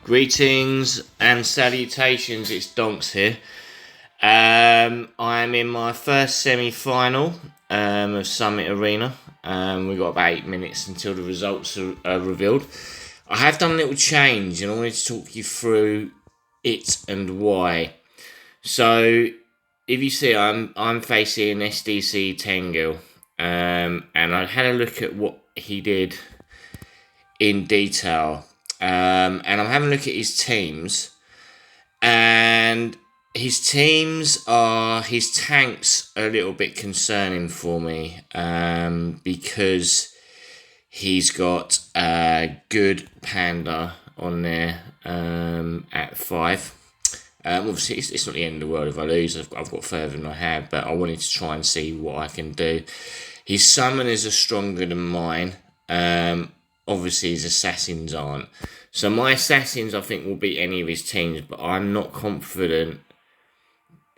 Greetings and salutations, it's Donks here. I'm in my first semi-final of Summit Arena. We've got about 8 minutes until the results are revealed. I have done a little change and I wanted to talk you through it and why. So, if you see, I'm facing SDC Tengil, and I had a look at what he did in detail. And I'm having a look at his teams, and his tanks are a little bit concerning for me, because he's got a good panda on there at 5. Obviously, it's not the end of the world if I lose. I've got further than I have, but I wanted to try and see what I can do. His summoners are stronger than mine. Obviously, his assassins aren't. So my assassins, I think, will beat any of his teams, but I'm not confident.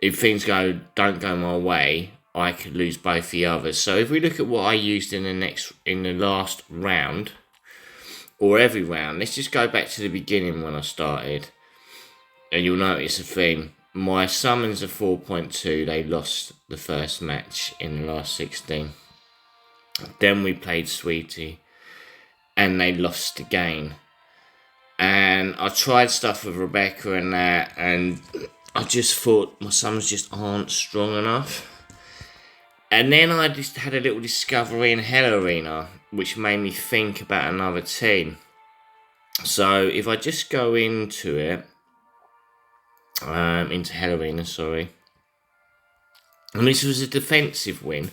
If things don't go my way, I could lose both the others. So if we look at what I used in the last round, or every round, let's just go back to the beginning when I started, and you'll notice a theme. My summons are 4.2. They lost the first match in the last 16. Then we played Sweetie, and they lost again. And I tried stuff with Rebecca and that, and I just thought my summons just aren't strong enough. And then I just had a little discovery in Hell Arena, which made me think about another team. So if I just go into it, into Hell Arena, sorry. And this was a defensive win.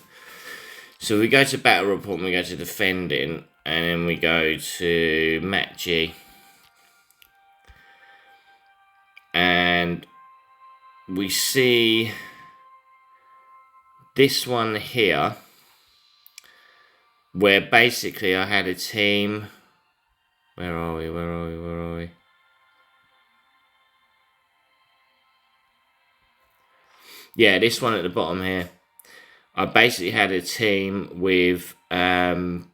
So we go to Battle Report and we go to Defending, and then we go to Mat G. And we see this one here, where basically I had a team. Where are we? Yeah, this one at the bottom here. I basically had a team with Miranda,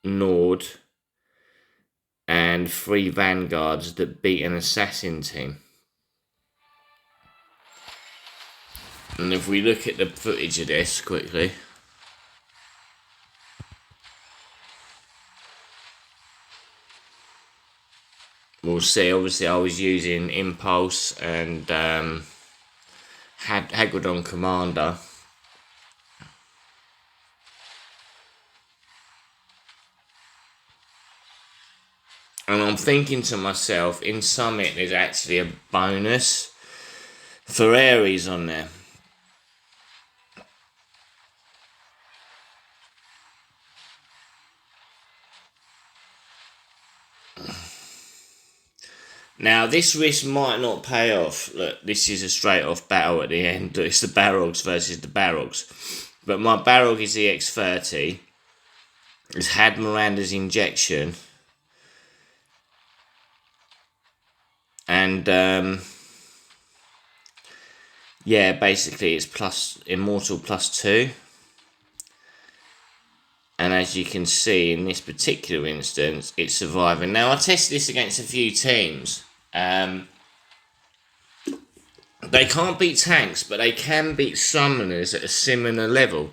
Nord, and 3 Vanguards that beat an assassin team. And if we look at the footage of this quickly, we'll see. Obviously, I was using Impulse and Hagridon Commander. And I'm thinking to myself, in Summit, there's actually a bonus for Aries on there. Now, this risk might not pay off. Look, this is a straight-off battle at the end. It's the Barogs versus the Barogs. But my Barog is EX30. It's had Miranda's injection. And, yeah, basically it's Immortal +2. And as you can see, in this particular instance, it's surviving. Now, I tested this against a few teams. They can't beat tanks, but they can beat summoners at a similar level.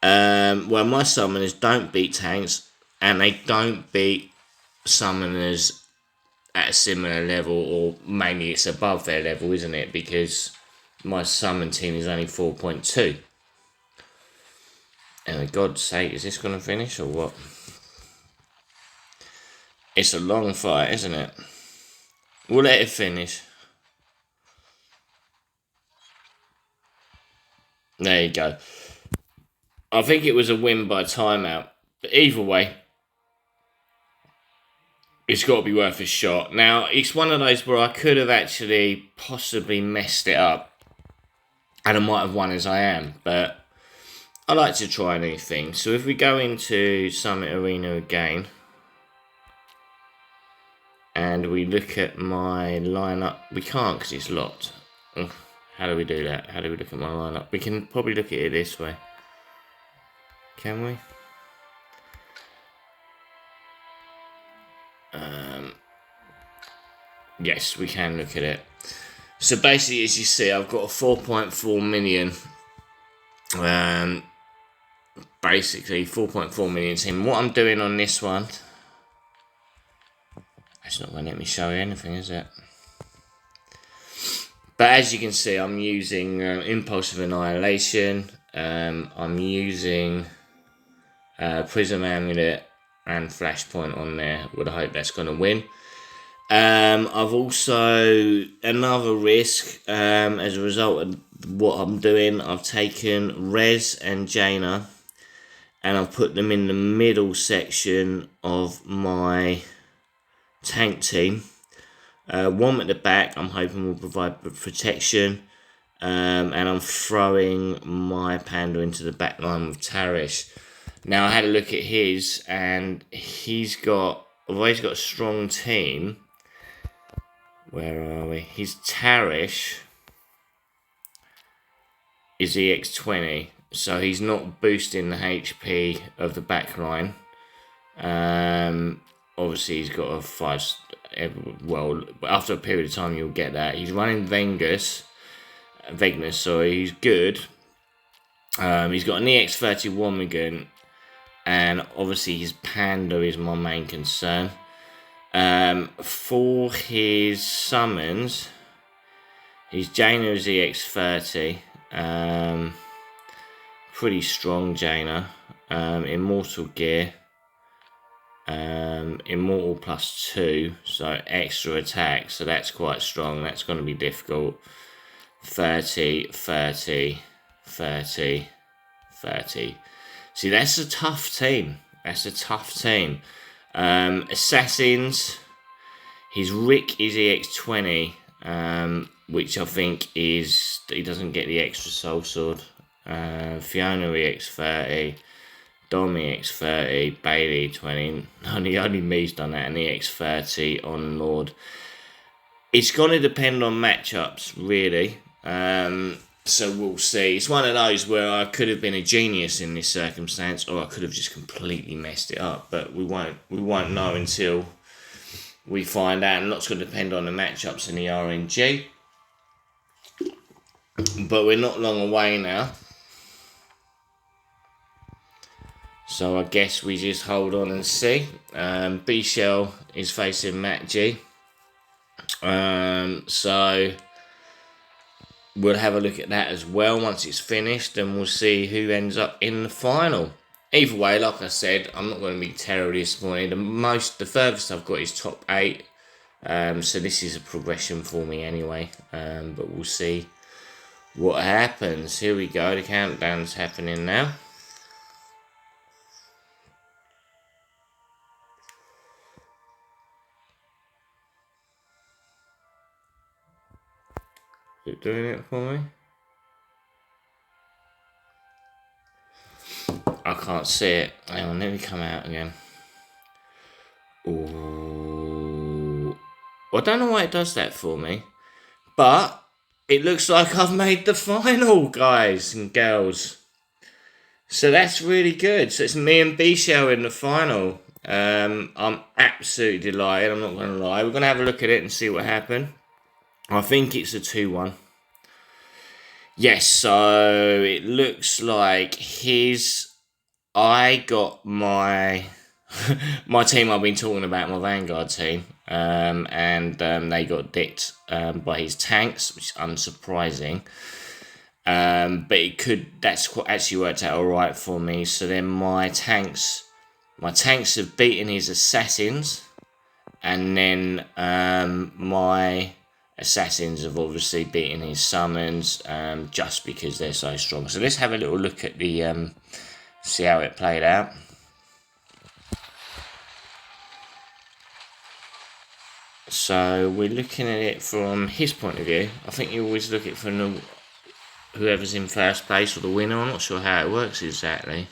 Well, my summoners don't beat tanks, and they don't beat summoners at a similar level, or mainly it's above their level, isn't it? Because my summon team is only 4.2. And for God's sake, is this going to finish or what? It's a long fight, isn't it? We'll let it finish. There you go. I think it was a win by timeout. But either way, it's got to be worth a shot. Now, it's one of those where I could have actually possibly messed it up. And I might have won as I am. But I like to try new things. So if we go into Summit Arena again, and we look at my lineup, we can't because it's locked. How do we do that? How do we look at my lineup? We can probably look at it this way. Can we? Yes, we can look at it. So basically, as you see, I've got a 4.4 million. Basically 4.4 million team. What I'm doing on this one, it's not going to let me show you anything, is it? But as you can see, I'm using Impulse of Annihilation. I'm using Prism Amulet and Flashpoint on there. Would I hope that's going to win. I've also, another risk, as a result of what I'm doing, I've taken Rez and Jaina and I've put them in the middle section of my tank team. One at the back, I'm hoping will provide protection, and I'm throwing my Panda into the back line with Tarish. Now I had a look at his, and although he's got a strong team. Where are we? His Tarish is EX20, so he's not boosting the HP of the back line. Obviously, he's got a 5. Well, after a period of time, you'll get that. He's running Vegnus, sorry, he's good. He's got an EX30 Womigan, and obviously his Panda is my main concern. For his summons, his Jaina is EX30. Pretty strong Jaina. Immortal gear. Immortal +2, so extra attack, so that's quite strong. That's going to be difficult. 30, 30, 30, 30. See, that's a tough team. Assassins, his Rick is EX20, which I think is, he doesn't get the extra soul sword. Fiona EX30. Dom EX30, Bailey 20, only me's done that, and EX30 on Lord. It's going to depend on matchups, really. So we'll see. It's one of those where I could have been a genius in this circumstance, or I could have just completely messed it up. But we won't know until we find out. And lots going to depend on the matchups in the RNG. But we're not long away now. So I guess we just hold on and see. B-Shell is facing Matt G. So we'll have a look at that as well once it's finished, and we'll see who ends up in the final. Either way, like I said, I'm not going to be terribly disappointed. The furthest I've got is top 8. So this is a progression for me anyway. But we'll see what happens. Here we go. The countdown's happening now. Is it doing it for me? I can't see it. Hang on, let me come out again. Ooh. Well, I don't know why it does that for me. But it looks like I've made the final, guys and girls. So that's really good. So it's me and B-Shell in the final. I'm absolutely delighted, I'm not going to lie. We're going to have a look at it and see what happened. I think it's a 2-1. Yes, so it looks like I got my my team I've been talking about, my Vanguard team, and they got dicked by his tanks, which is unsurprising. But that's what actually worked out alright for me. So then my tanks have beaten his assassins, and then my assassins have obviously beaten his summons, just because they're so strong. So let's have a little look at the see how it played out. So we're looking at it from his point of view. I think you always look at it from whoever's in first place or the winner. I'm not sure how it works exactly.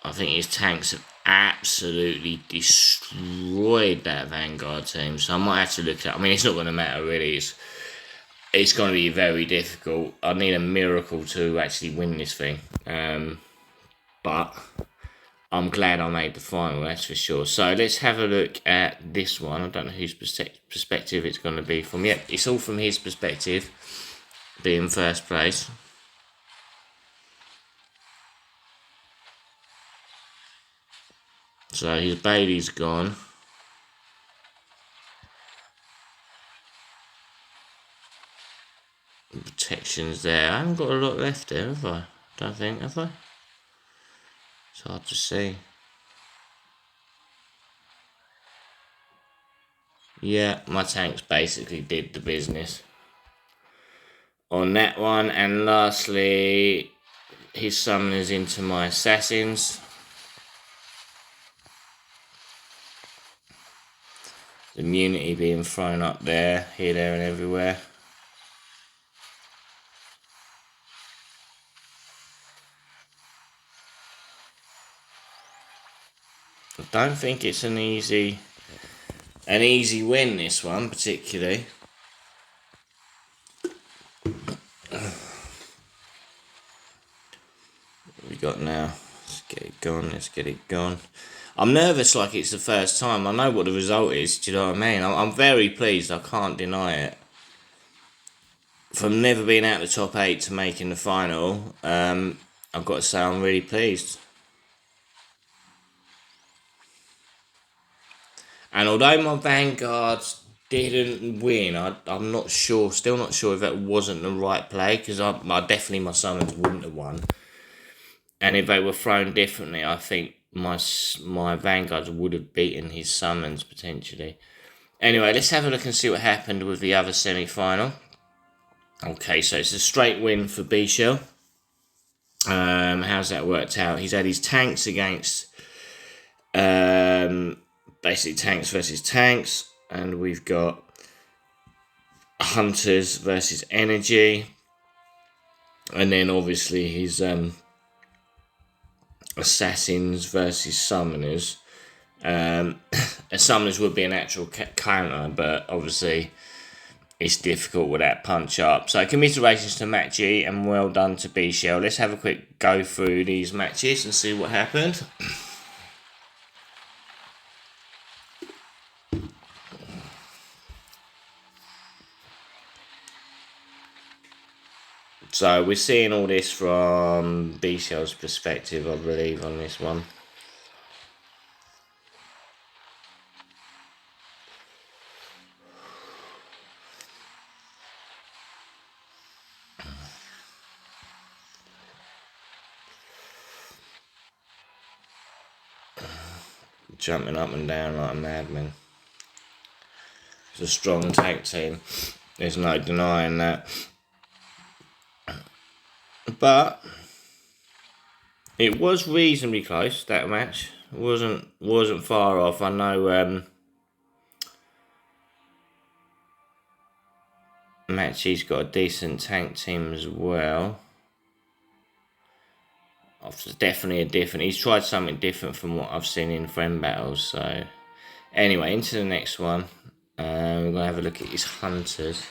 I think his tanks have absolutely destroyed that Vanguard team. So I might have to look at it. I mean, it's not going to matter really. It's going to be very difficult. I need a miracle to actually win this thing. But I'm glad I made the final, that's for sure. So let's have a look at this one. I don't know whose perspective it's going to be from. Yep, it's all from his perspective, being first place. So his baby's gone. Protection's there. I haven't got a lot left there, have I? Don't think, have I? It's hard to see. Yeah, my tanks basically did the business on that one. And lastly, his summoners into my assassins. Immunity being thrown up there, here, there and everywhere. I don't think it's an easy win, this one particularly. What we got now? Let's get it gone. I'm nervous like it's the first time. I know what the result is, do you know what I mean? I'm very pleased, I can't deny it. From never being out of the top 8 to making the final, I've got to say I'm really pleased. And although my vanguards didn't win, I'm not sure, still not sure if that wasn't the right play, because I definitely, my summons wouldn't have won. And if they were thrown differently, I think my vanguards would have beaten his summons potentially. Anyway, let's have a look and see what happened with the other semi-final. Okay, so it's a straight win for B-Shell. How's that worked out? He's had his tanks against basically tanks versus tanks, and we've got hunters versus energy, and then obviously his assassins versus summoners. Summoners would be an actual counter, but obviously it's difficult with that punch up. So commiserations to Matt G and well done to B Shell. Let's have a quick go through these matches and see what happened. So we're seeing all this from B Shell's perspective, I believe, on this one. Jumping up and down like a madman. It's a strong tag team. There's no denying that. But it was reasonably close, that match. It wasn't far off. I know Matchy's got a decent tank team as well. Definitely he's tried something different from what I've seen in friend battles. So anyway, into the next one. We're going to have a look at his hunters.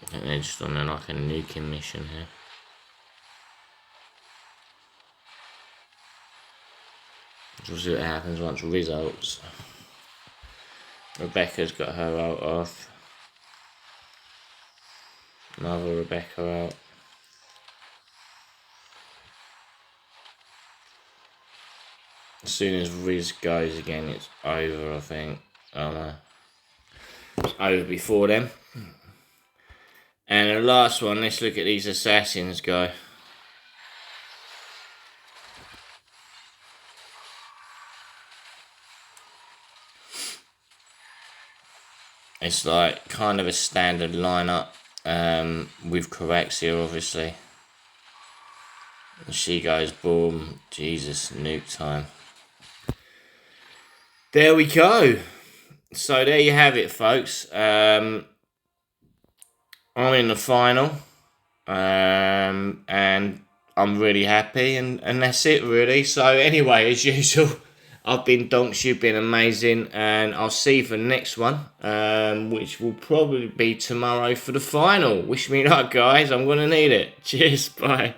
I think they're just on like a nuking mission here. We'll see what happens once results. Rebecca's got her ult off. Another Rebecca out. As soon as Riz goes again, it's over, I think. Oh no. It's over before them. And the last one, let's look at these assassins go. It's like kind of a standard lineup with Coraxia, obviously. And she goes boom. Jesus, nuke time. There we go. So there you have it, folks. I'm in the final. And I'm really happy, and that's it, really. So anyway, as usual, I've been Donks, you've been amazing, and I'll see you for the next one, which will probably be tomorrow for the final. Wish me luck, guys. I'm going to need it. Cheers. Bye.